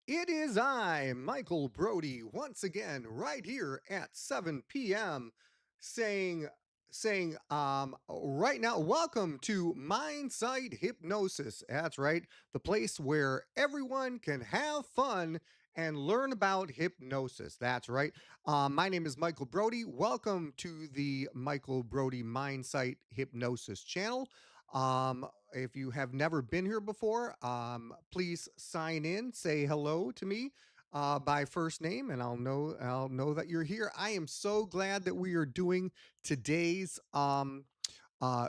It is I, Michael Brody, once again, right here at 7 p.m., saying, saying, right now, welcome to Mindsight Hypnosis. That's right, the place where everyone can have fun and learn about hypnosis. That's right. My name is Michael Brody. Welcome to the Michael Brody Mindsight Hypnosis channel. Um, if you have never been here before, please sign in, say hello to me by first name, and I'll know that you're here. I am so glad that we are doing today's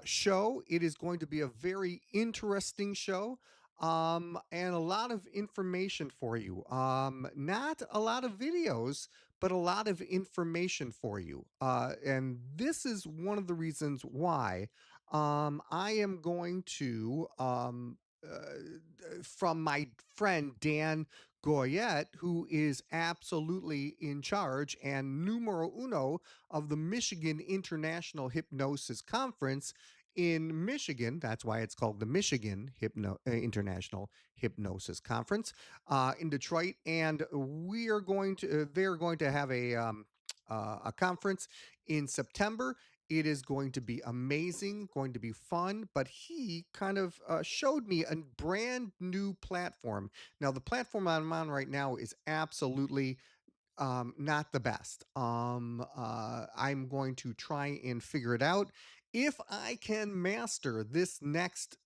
show. It is going to be a very interesting show. And a lot of information for you. Not a lot of videos, but a lot of information for you. And this is one of the reasons why I am going to, from my friend Dan Goyette, who is absolutely in charge and numero uno of the Michigan International Hypnosis Conference in Michigan. That's why it's called the Michigan International Hypnosis Conference in Detroit. And we are going to, they're going to have a conference in September. It is going to be amazing, going to be fun. But he kind of showed me a brand new platform. Now, the platform I'm on right now is absolutely not the best. I'm going to try and figure it out. If I can master this next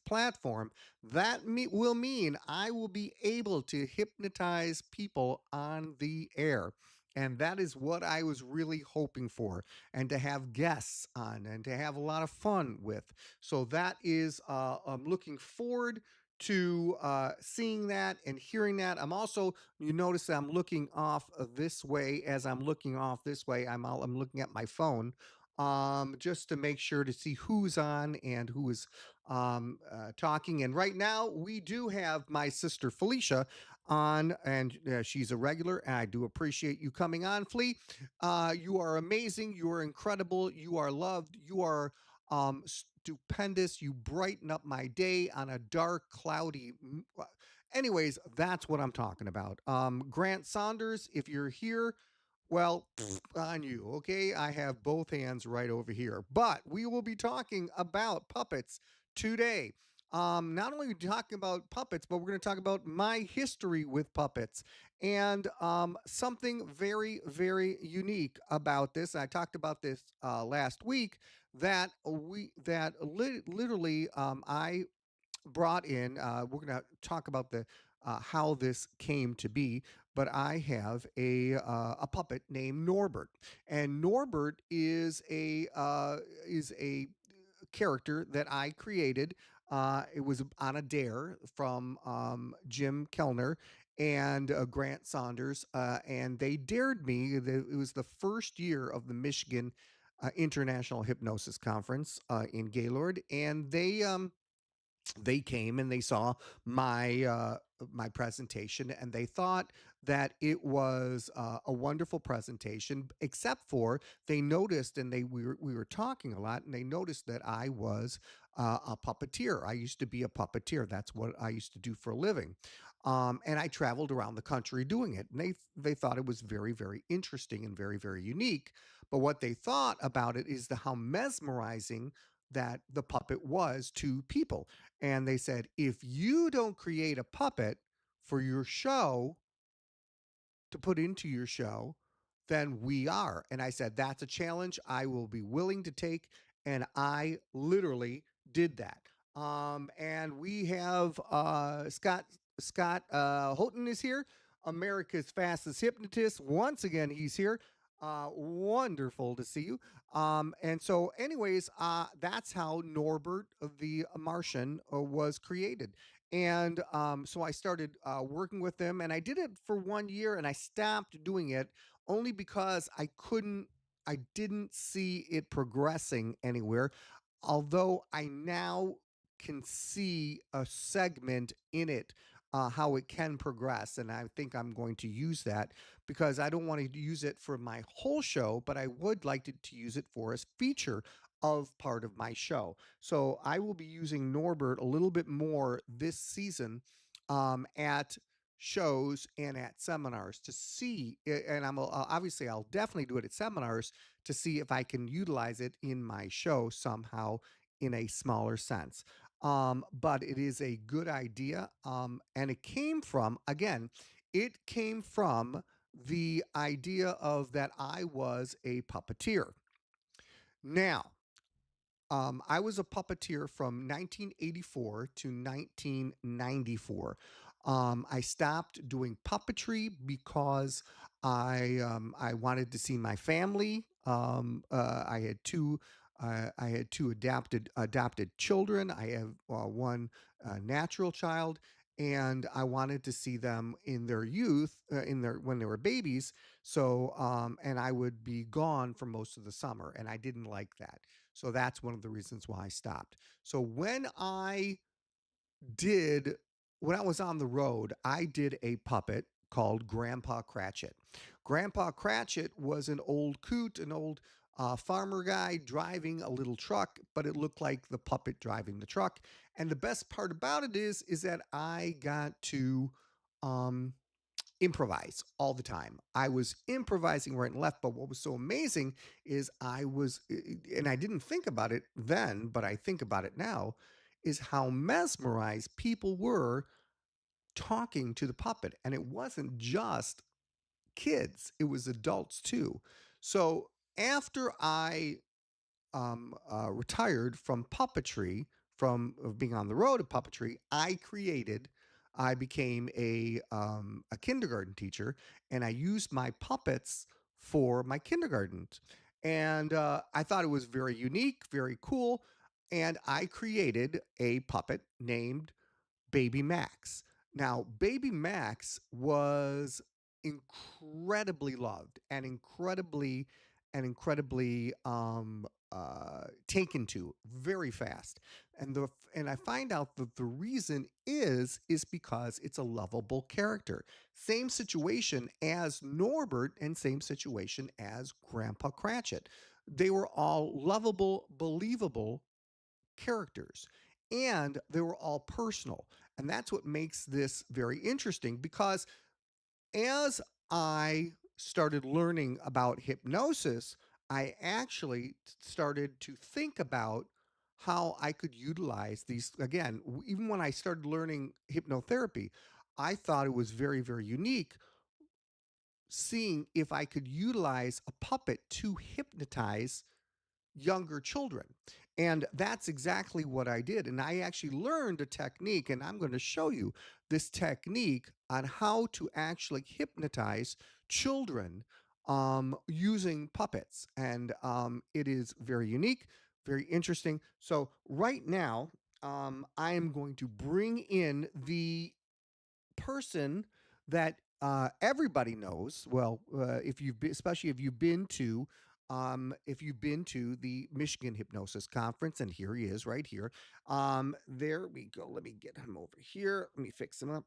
platform, will mean I will be able to hypnotize people on the air. And that is what I was really hoping for, and to have guests on and to have a lot of fun with. So that is, I'm looking forward to seeing that and hearing that. You notice that I'm looking off this way. As I'm looking off this way, I'm looking at my phone, just to make sure to see who's on and who is talking. And right now, we do have my sister Felicia on, and she's a regular. And I do appreciate you coming on, Flea. You are amazing. You are incredible. You are loved. You are stupendous. You brighten up my day on a dark, cloudy. Anyways, that's what I'm talking about. Grant Saunders, if you're here, well, on you. Okay, I have both hands right over here. But we will be talking about puppets today. Not only are we talking about puppets, but we're going to talk about my history with puppets and something very, very unique about this. I talked about this last week literally I brought in. We're going to talk about the how this came to be, but I have a puppet named Norbert, and Norbert is a character that I created. It was on a dare from Jim Kellner and Grant Saunders, and they dared me. It was the first year of the Michigan International Hypnosis Conference in Gaylord, and they came and they saw my presentation, and they thought that it was a wonderful presentation, except for they noticed, and we were talking a lot, and they noticed that I was a puppeteer. I used to be a puppeteer. That's what I used to do for a living. And I traveled around the country doing it, and they thought it was very, very interesting and very, very unique. But what they thought about it is how mesmerizing that the puppet was to people. And they said, if you don't create a puppet for your show to put into your show, then we are. And I said, that's a challenge I will be willing to take. And I literally did that. And we have Scott Houghton is here, America's fastest hypnotist. Once again, he's here. Wonderful to see you. And so, that's how Norbert the Martian was created. And so I started working with them, and I did it for 1 year, and I stopped doing it only because I didn't see it progressing anywhere. Although I now can see a segment in it, how it can progress. And I think I'm going to use that because I don't want to use it for my whole show, but I would like to use it for a feature of part of my show. So I will be using Norbert a little bit more this season at shows and at seminars to see, and obviously I'll definitely do it at seminars to see if I can utilize it in my show somehow in a smaller sense. But it is a good idea, and it came from, again, it came from the idea of that I was a puppeteer. Now, I was a puppeteer from 1984 to 1994. I stopped doing puppetry because I wanted to see my family. I had two adopted children. I have one natural child, and I wanted to see them in their youth, in their when they were babies. So, and I would be gone for most of the summer, and I didn't like that. So that's one of the reasons why I stopped. So did, when I was on the road, I did a puppet called Grandpa Cratchit. Grandpa Cratchit was an old coot, an old farmer guy driving a little truck, but it looked like the puppet driving the truck. And the best part about it is that I got to um, improvise all the time. I was improvising right and left, but what was so amazing is and I didn't think about it then, but I think about it now, is how mesmerized people were talking to the puppet. And it wasn't just kids, it was adults too. So after I retired from puppetry, from being on the road of puppetry, I became a kindergarten teacher, and I used my puppets for my kindergarten, and I thought it was very unique, very cool, and I created a puppet named Baby Max. Now, Baby Max was incredibly loved and incredibly taken to very fast. And I find out that the reason is because it's a lovable character. Same situation as Norbert and same situation as Grandpa Cratchit. They were all lovable, believable characters, and they were all personal. And that's what makes this very interesting, because as I started learning about hypnosis, I actually started to think about how I could utilize these. Again, even when I started learning hypnotherapy, I thought it was very, very unique, seeing if I could utilize a puppet to hypnotize younger children. And that's exactly what I did. And I actually learned a technique, and I'm going to show you this technique on how to actually hypnotize children using puppets. And it is very unique, very interesting. So, right now, I am going to bring in the person that everybody knows. Well, if you've been, especially if you've been to the Michigan Hypnosis Conference, and here he is right here. There we go. Let me get him over here. Let me fix him up.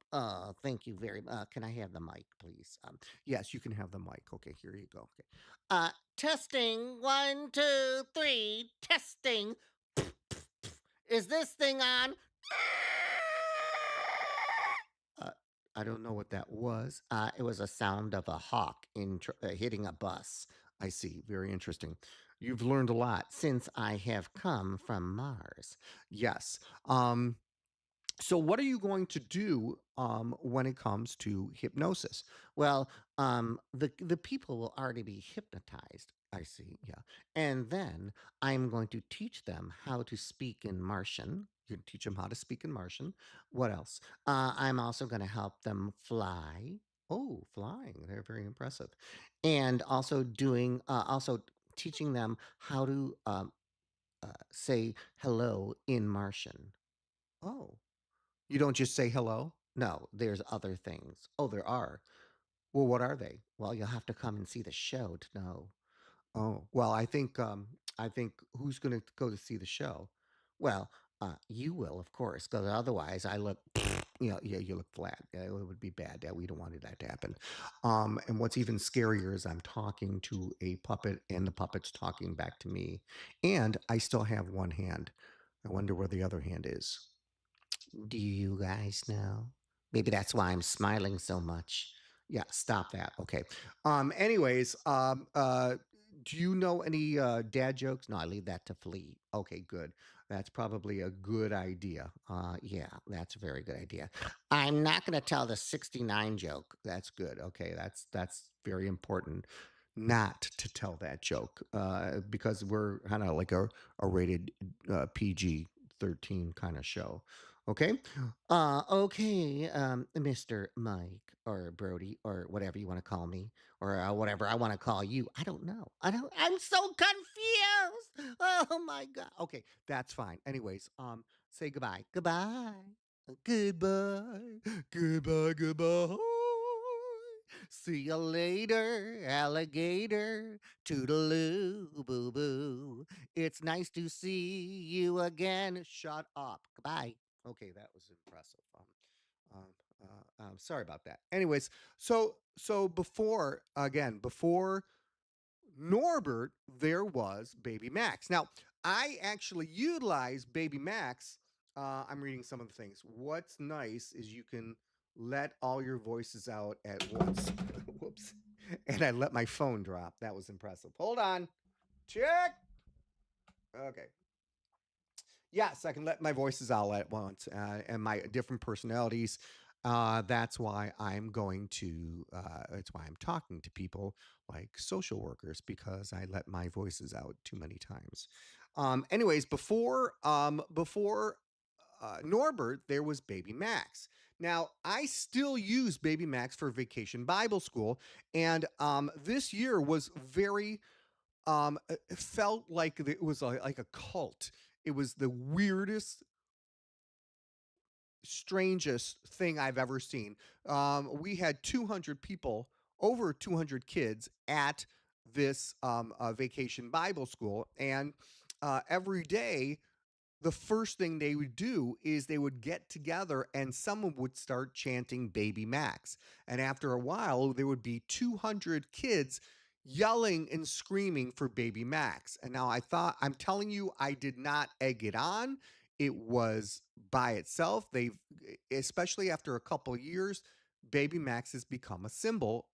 Thank you very much. Can I have the mic, please? Yes, you can have the mic. Okay, here you go. Okay. Testing, 1, 2, 3. Testing. Is this thing on? Uh, I don't know what that was. It was a sound of a hawk hitting a bus. I see. Very interesting. You've learned a lot since I have come from Mars. Yes. So, what are you going to do when it comes to hypnosis? Well, the people will already be hypnotized. I see. Yeah, and then I'm going to teach them how to speak in Martian. You can teach them how to speak in Martian. What else? I'm also going to help them fly. Oh, flying! They're very impressive, and also teaching them how to say hello in Martian. Oh, you don't just say hello? No, there's other things. Oh, there are. Well, what are they? Well, you'll have to come and see the show to know. Oh, well, I think who's going to go to see the show? Well, you will, of course, because otherwise I look, yeah, you look flat. Yeah, it would be bad. Yeah, we don't want that to happen. And what's even scarier is I'm talking to a puppet, and the puppet's talking back to me, and I still have one hand. I wonder where the other hand is. Do you guys know? Maybe that's why I'm smiling so much. Yeah, stop that. Okay. Anyways, do you know any dad jokes? No, I leave that to Flea. Okay, good. That's probably a good idea. Yeah, that's a very good idea. I'm not going to tell the 69 joke. That's good. Okay, that's very important not to tell that joke because we're kind of like a rated PG 13 kind of show. Okay. Okay, Mr. Mike or Brody or whatever you want to call me or whatever I want to call you. I don't know. I'm so confused. Oh my God. Okay, that's fine. Anyways, say goodbye. Goodbye. Goodbye. Goodbye. Goodbye. See you later, alligator. Toodaloo, boo boo. It's nice to see you again. Shut up. Goodbye. Okay, that was impressive. Sorry about that. Anyways, so before Norbert, there was Baby Max. Now, I actually utilize Baby Max. I'm reading some of the things. What's nice is you can let all your voices out at once. Whoops. And I let my phone drop. That was impressive. Hold on. Check. Okay. Yes, I can let my voices out at once and my different personalities. That's why I'm going to. That's why I'm talking to people like social workers because I let my voices out too many times. Anyways, before Norbert, there was Baby Max. Now I still use Baby Max for Vacation Bible School, and this year was very it felt like it was like a cult. It was the weirdest, strangest thing I've ever seen. We had 200 people, over 200 kids at this vacation Bible school, and every day the first thing they would do is they would get together and someone would start chanting Baby Max. And after a while, there would be 200 kids yelling and screaming for Baby Max. And now I'm telling you, I did not egg it on. It was by itself. Especially after a couple of years, Baby Max has become a symbol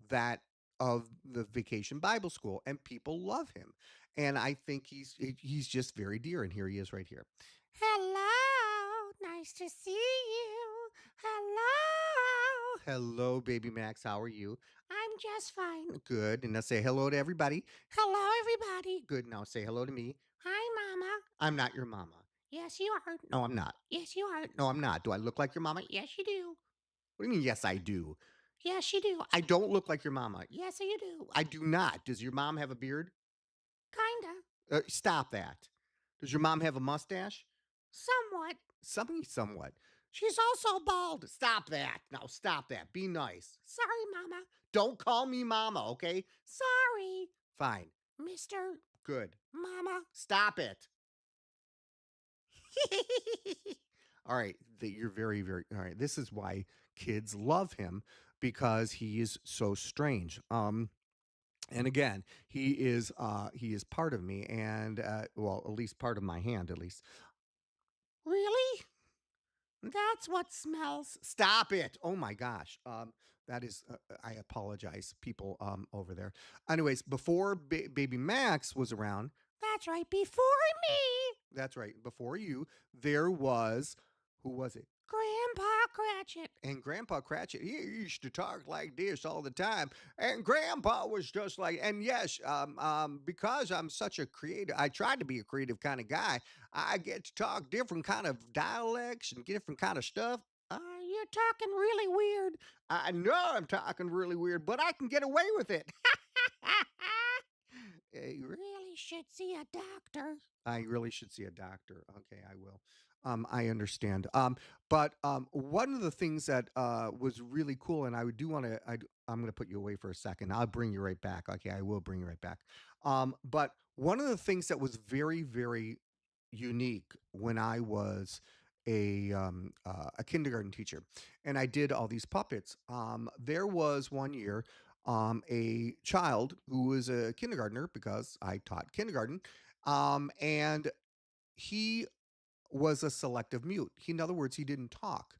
that, of the vacation Bible school, and people love him, and I think he's just very dear. And here he is, right here. Hello, nice to see you. Hello, hello, baby Max. How are you? I'm just fine. Good. And now say hello to everybody. Hello, everybody. Good. Now say hello to me. Hi, Mama. I'm not your mama. Yes, you are. No, I'm not. Yes, you are. No, I'm not. Do I look like your mama? Yes, you do. What do you mean? Yes, I do. Yes, you do. I don't look like your mama. Yes, you do. I do not. Does your mom have a beard? Kinda. Stop that. Does your mom have a mustache? Somewhat. Somewhat. She's also bald. Stop that. Now stop that. Be nice. Sorry, Mama. Don't call me Mama, okay? Sorry. Fine. Mister. Good. Mama. Stop it. All right. You're very, very. All right. This is why kids love him because he is so strange. And again, he is part of me, and well, at least part of my hand, at least. Really? That's what smells. Stop it! Oh my gosh. That is. I apologize, people over there. Anyways, before Baby Max was around. That's right. Before me. That's right. Before you, there was. Who was it? Grandpa Cratchit. And Grandpa Cratchit, he used to talk like this all the time. And Grandpa was just like, and yes, because I'm such a creative, I tried to be a creative kind of guy. I get to talk different kind of dialects and different kind of stuff. You're talking really weird. I know I'm talking really weird, but I can get away with it. You really should see a doctor. I really should see a doctor. Okay, I will. I understand. But one of the things that was really cool, and I do want to, I'm going to put you away for a second. I'll bring you right back. Okay, I will bring you right back. But one of the things that was very, very unique when I was a kindergarten teacher, and I did all these puppets. There was one year a child who was a kindergartner because I taught kindergarten, and he was a selective mute. In other words, he didn't talk.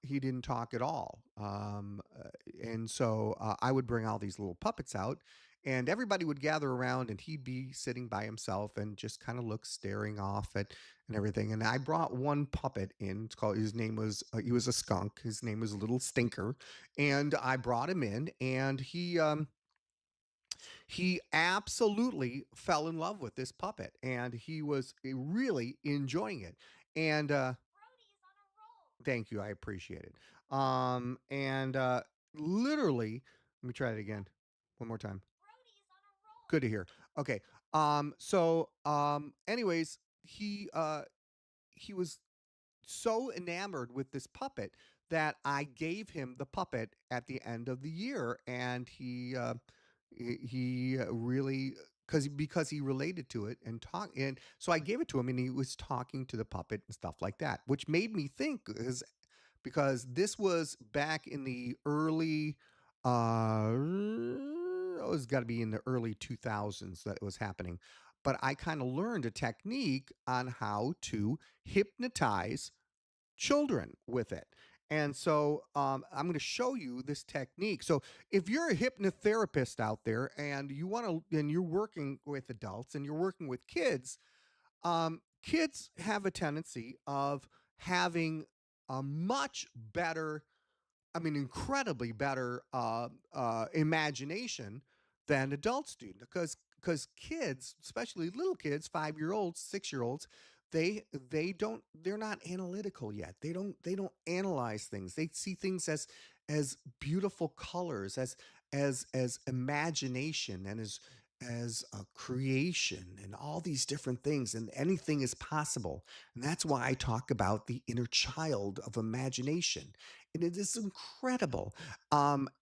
He didn't talk at all. And so I would bring all these little puppets out, and everybody would gather around, and he'd be sitting by himself and just kind of look staring off at and everything. And I brought one puppet in. It's called. His name was. He was a skunk. His name was Little Stinker, and I brought him in, and he absolutely fell in love with this puppet, and he was really enjoying it. And thank you. I appreciate it. And literally, let me try it again. One more time. Good to hear. Okay. Anyways, he was so enamored with this puppet that I gave him the puppet at the end of the year, and he really because he related to it and talk and so I gave it to him, and he was talking to the puppet and stuff like that, which made me think because this was back in the early it was got to be in the early 2000s that it was happening. But I kind of learned a technique on how to hypnotize children with it. And so I'm going to show you this technique. So if you're a hypnotherapist out there and you want to, and you're working with adults and you're working with kids, kids have a tendency of having a much better, I mean, incredibly better imagination than adults do. Because kids, especially little kids, 5 year olds, 6 year olds, they're not analytical yet. They don't analyze things. They see things as beautiful colors, as imagination, and as a creation, and all these different things, and anything is possible. And that's why I talk about the inner child of imagination, and it is incredible.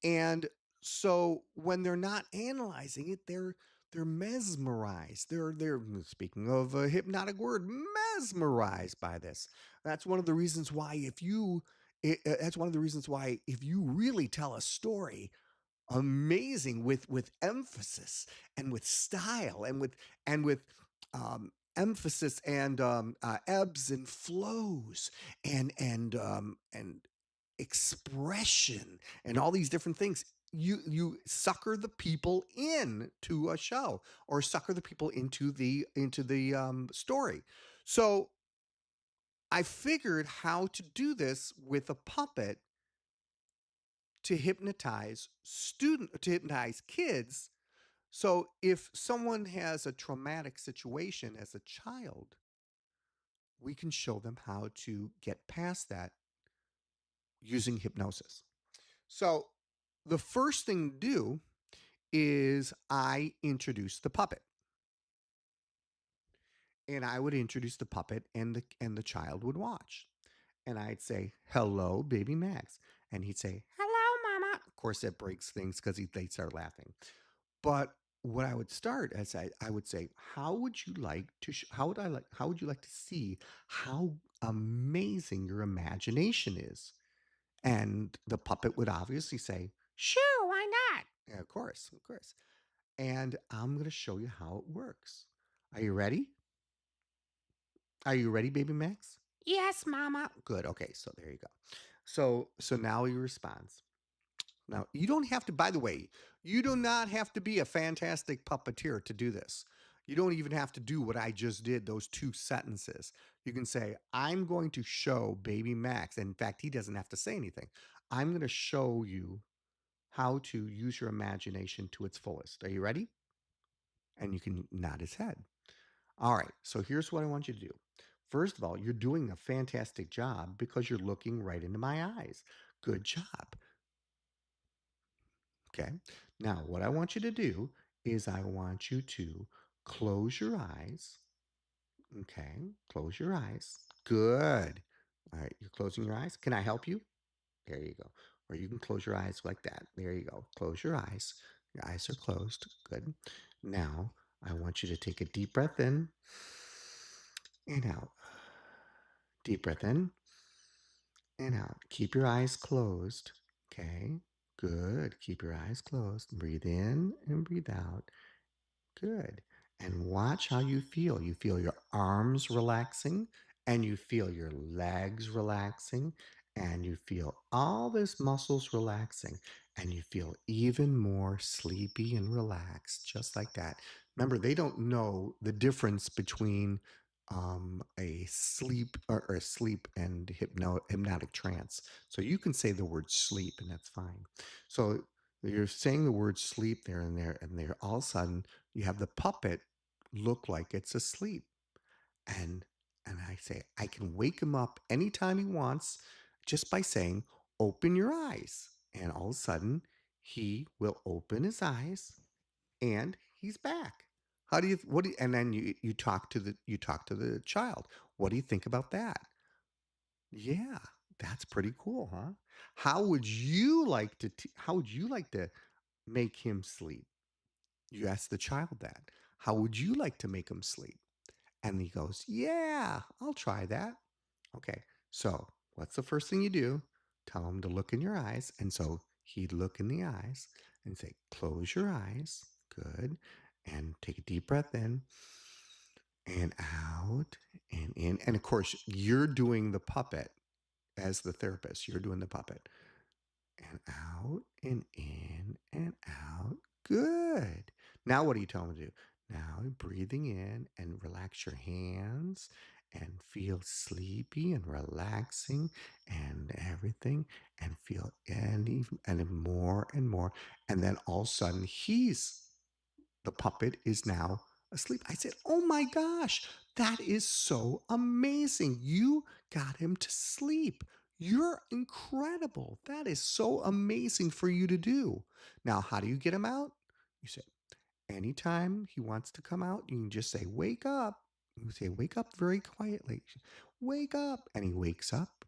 And so when they're not analyzing it, they're mesmerized. They're speaking of a hypnotic word, mesmerized by this. That's one of the reasons why that's one of the reasons why if you really tell a story amazing with emphasis and with style and with emphasis and ebbs and flows and expression and all these different things, you sucker the people into a show or sucker the people into the story. So I figured how to do this with a puppet to hypnotize kids. So if someone has a traumatic situation as a child, we can show them how to get past that using hypnosis. So the first thing to do is I introduce the puppet. And I would introduce the puppet, and the child would watch. And I'd say, "Hello, baby Max." And he'd say, "Hello, mama." Of course that breaks things because they'd start laughing. But what I would start as I would say, how would you like to how would you like to see how amazing your imagination is? And the puppet would obviously say, "Sure, why not?" Yeah, of course, of course. And I'm going to show you how it works. Are you ready? Are you ready, baby Max? Yes, mama. Good. Okay, so there you go. So now he responds. Now, you don't have to, by the way, you do not have to be a fantastic puppeteer to do this. You don't even have to do what I just did, those two sentences. You can say, "I'm going to show baby Max." In fact, he doesn't have to say anything. "I'm going to show you how to use your imagination to its fullest. Are you ready?" And you can nod his head. All right, so here's what I want you to do. First of all, you're doing a fantastic job because you're looking right into my eyes. Good job. Okay. Now, what I want you to do is I want you to close your eyes. Okay. Close your eyes. Good. All right. You're closing your eyes. Can I help you? There you go. Or you can close your eyes like that. There you go. Close your eyes. Your eyes are closed. Good. Now, I want you to take a deep breath in and out. Deep breath in and out. Keep your eyes closed. Okay. Good. Keep your eyes closed. Breathe in and breathe out. Good. And watch how you feel. You feel your arms relaxing and you feel your legs relaxing and you feel all this muscles relaxing, and you feel even more sleepy and relaxed, just like that. Remember, they don't know the difference between a sleep or a sleep and hypnotic trance. So you can say the word sleep, and that's fine. So you're saying the word sleep there, all of a sudden you have the puppet look like it's asleep, and I say I can wake him up anytime he wants just by saying open your eyes, and all of a sudden he will open his eyes and he's back. How do you what do you, and then you talk to the child. What do you think about that? Yeah, that's pretty cool, huh? How would you like to make him sleep? You ask the child that. How would you like to make him sleep? And he goes, "Yeah, I'll try that." Okay, so what's the first thing you do? Tell him to look in your eyes. And so he'd look in the eyes and say, "Close your eyes." Good. And take a deep breath in and out and in. And of course, you're doing the puppet as the therapist. You're doing the puppet. And out and in and out. Good. Now, what do you tell them to do? Now, breathing in and relax your hands and feel sleepy and relaxing and everything, and feel any and more and more. And then all of a sudden, the puppet is now asleep. I said, "Oh my gosh, that is so amazing. You got him to sleep. You're incredible. That is so amazing for you to do." Now, how do you get him out? You say, anytime he wants to come out, you can just say, "Wake up." You say, "Wake up," very quietly. "Wake up." And he wakes up.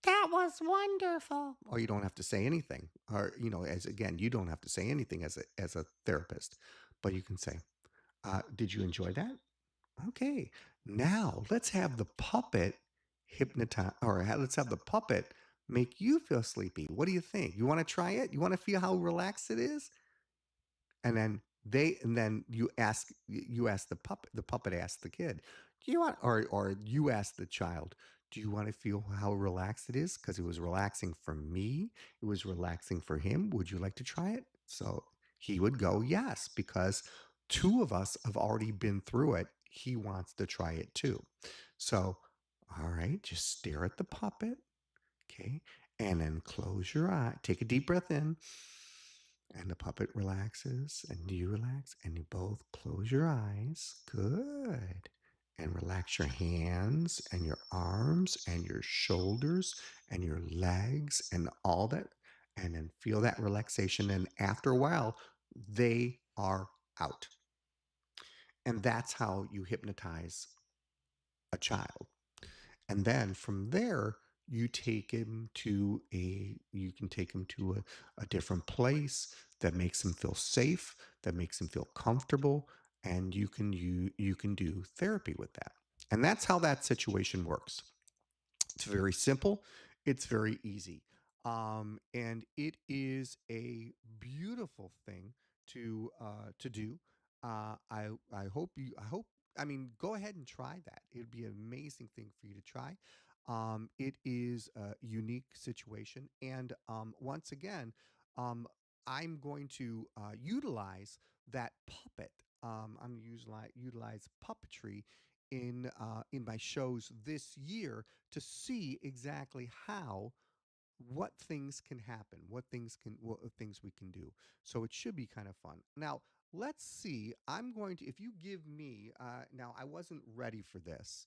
"That was wonderful." Or you don't have to say anything. Or, as again, you don't have to say anything as a therapist, but you can say, "Did you enjoy that? Okay. Now let's have the puppet hypnotize, or let's have the puppet make you feel sleepy. What do you think? You want to try it? You want to feel how relaxed it is?" And then you ask the puppet asks the kid, "Do you want," or you ask the child, "Do you want to feel how relaxed it is? Because it was relaxing for me. It was relaxing for him. Would you like to try it?" So he would go, "Yes," because two of us have already been through it. He wants to try it too. So, all right, just stare at the puppet. Okay. And then close your eye. Take a deep breath in, and the puppet relaxes, and you relax, and you both close your eyes. Good. And relax your hands, and your arms, and your shoulders, and your legs, and all that. And then feel that relaxation. And after a while, they are out. And that's how you hypnotize a child. And then from there, you can take him to a different place that makes him feel safe, that makes him feel comfortable, and you can do therapy with that. And that's how that situation works. It's very simple. It's very easy. And it is a beautiful thing to do. I hope you. I hope. I mean, go ahead and try that. It'd be an amazing thing for you to try. It is a unique situation, and once again, um, I'm going to utilize that puppet. I'm going to utilize puppetry in my shows this year to see exactly what things can happen, what things we can do. So it should be kind of fun. Now, let's see. I'm going to, if you give me, now I wasn't ready for this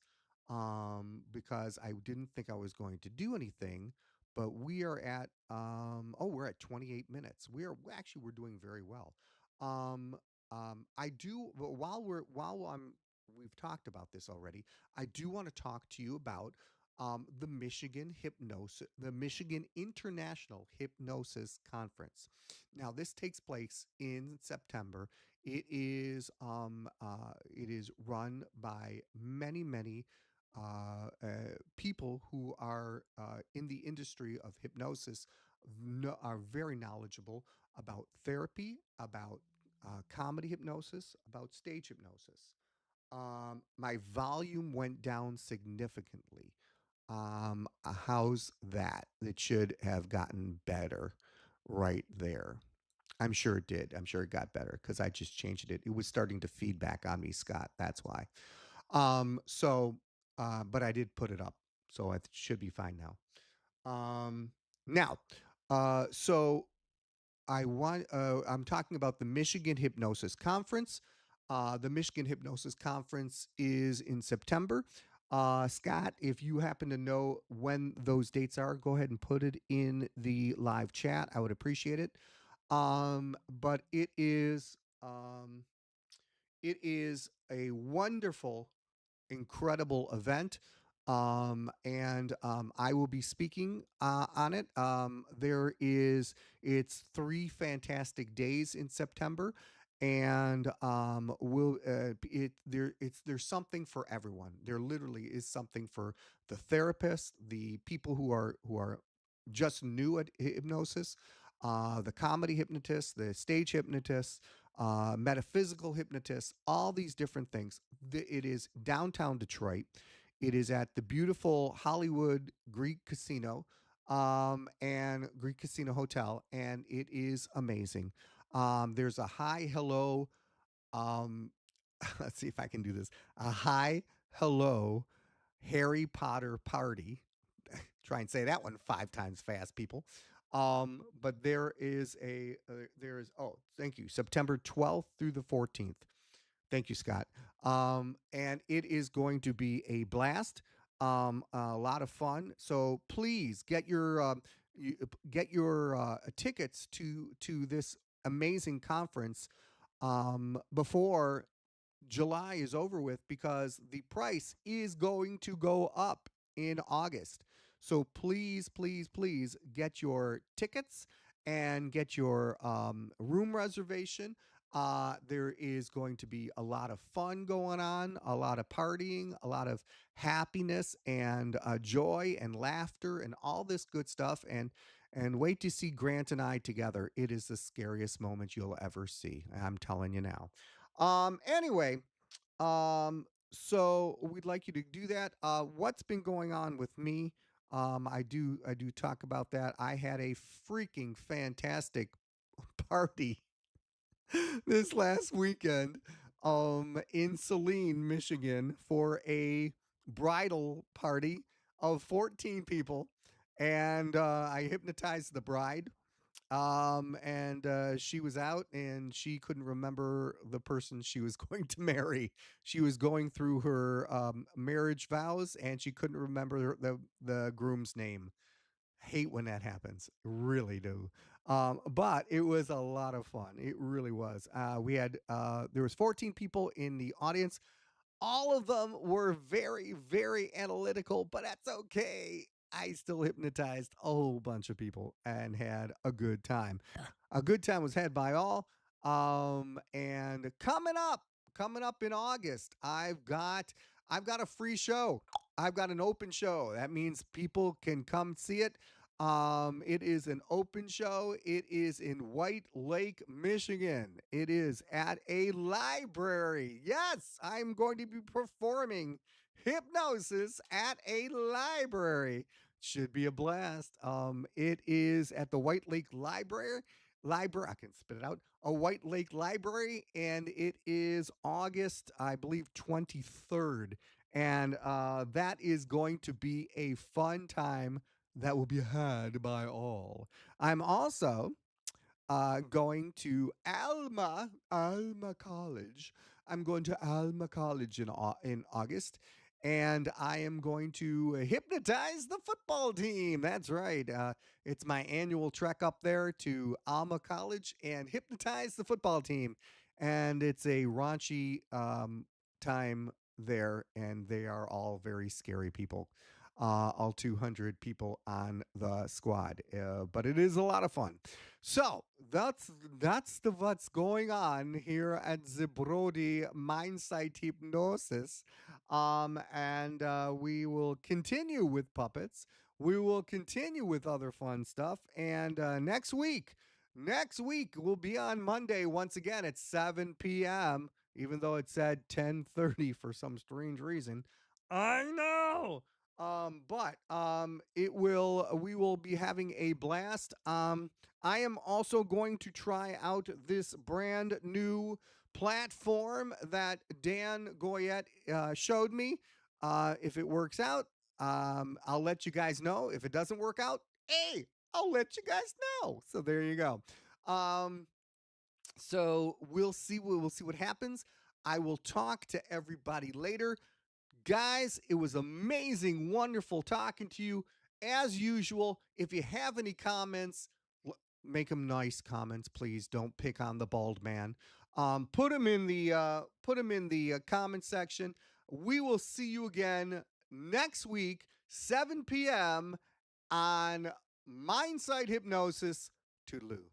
because I didn't think I was going to do anything, but we're at 28 minutes. We're doing very well. Um, I do, we've talked about this already. I do want to talk to you about the Michigan International Hypnosis Conference. Now, this takes place in September. It is run by many people who are in the industry of hypnosis, are very knowledgeable about therapy, about comedy hypnosis, about stage hypnosis. My volume went down significantly How's that? It should have gotten better right there. I'm sure it did. I'm sure it got better because I just changed it. It was starting to feedback on me, Scott. That's why. So, but I did put it up, so it should be fine now. Now, so I'm talking about the Michigan Hypnosis Conference. The Michigan Hypnosis Conference is in September. Scott, if you happen to know when those dates are, go ahead and put it in the live chat. I would appreciate it. But it is a wonderful, incredible event. And I will be speaking on it. It's 3 fantastic days in September, and there's something for everyone. There literally is something for the therapists, the people who are just new at hypnosis, the comedy hypnotists, the stage hypnotists, metaphysical hypnotists, all these different things. It is downtown Detroit. It is at the beautiful Hollywood Greek Casino and Greek Casino Hotel, and it is amazing. There's a hi hello. Um, let's see if I can do this. A hi hello Harry Potter party. Try and say that one 5 times fast, people. But there is, oh, thank you, September 12th through the 14th. Thank you, Scott. And it is going to be a blast, a lot of fun. So please get your tickets to this amazing conference before July is over with because the price is going to go up in August. So please, please, please get your tickets and get your room reservation. There is going to be a lot of fun going on, a lot of partying, a lot of happiness and joy and laughter and all this good stuff. And wait to see Grant and I together. It is the scariest moment you'll ever see. I'm telling you now. Anyway, um, so we'd like you to do that. What's been going on with me? I do talk about that. I had a freaking fantastic party this last weekend in Saline, Michigan for a bridal party of 14 people, and I hypnotized the bride. And she was out and she couldn't remember the person she was going to marry. She was going through her marriage vows and she couldn't remember the groom's name. Hate when that happens, really do. But it was a lot of fun. It really was. We had there was 14 people in the audience. All of them were very, very analytical, but that's okay. I still hypnotized a whole bunch of people and had a good time. A good time was had by all. And coming up in August, I've got a free show. I've got an open show. That means people can come see it. It is an open show. It is in White Lake, Michigan. It is at a library. Yes, I'm going to be performing hypnosis at a library. Should be a blast. It is at the White Lake Library. Library, I can spit it out. A White Lake Library, and it is August, I believe, 23rd. And that is going to be a fun time that will be had by all. I'm also going to Alma College. I'm going to Alma College in August, and I am going to hypnotize the football team. That's right. It's my annual trek up there to Alma College and hypnotize the football team, and it's a raunchy time there, and they are all very scary people. All 200 people on the squad, but it is a lot of fun. So that's the what's going on here at the Brody Mindsight Hypnosis, and we will continue with puppets. We will continue with other fun stuff, and next week will be on Monday once again at 7 p.m. Even though it said 10:30 for some strange reason. I know. But it will we will be having a blast. I am also going to try out this brand new platform that Dan Goyette showed me. If it works out, I'll let you guys know. If it doesn't work out, hey, I'll let you guys know. So there you go. Um, so we'll see. We'll see what happens. I will talk to everybody later. Guys, it was amazing, wonderful talking to you. As usual, if you have any comments, make them nice comments, please. Don't pick on the bald man. Put them in the comment section. We will see you again next week, 7 p.m. on Mindsight Hypnosis. Toodaloo.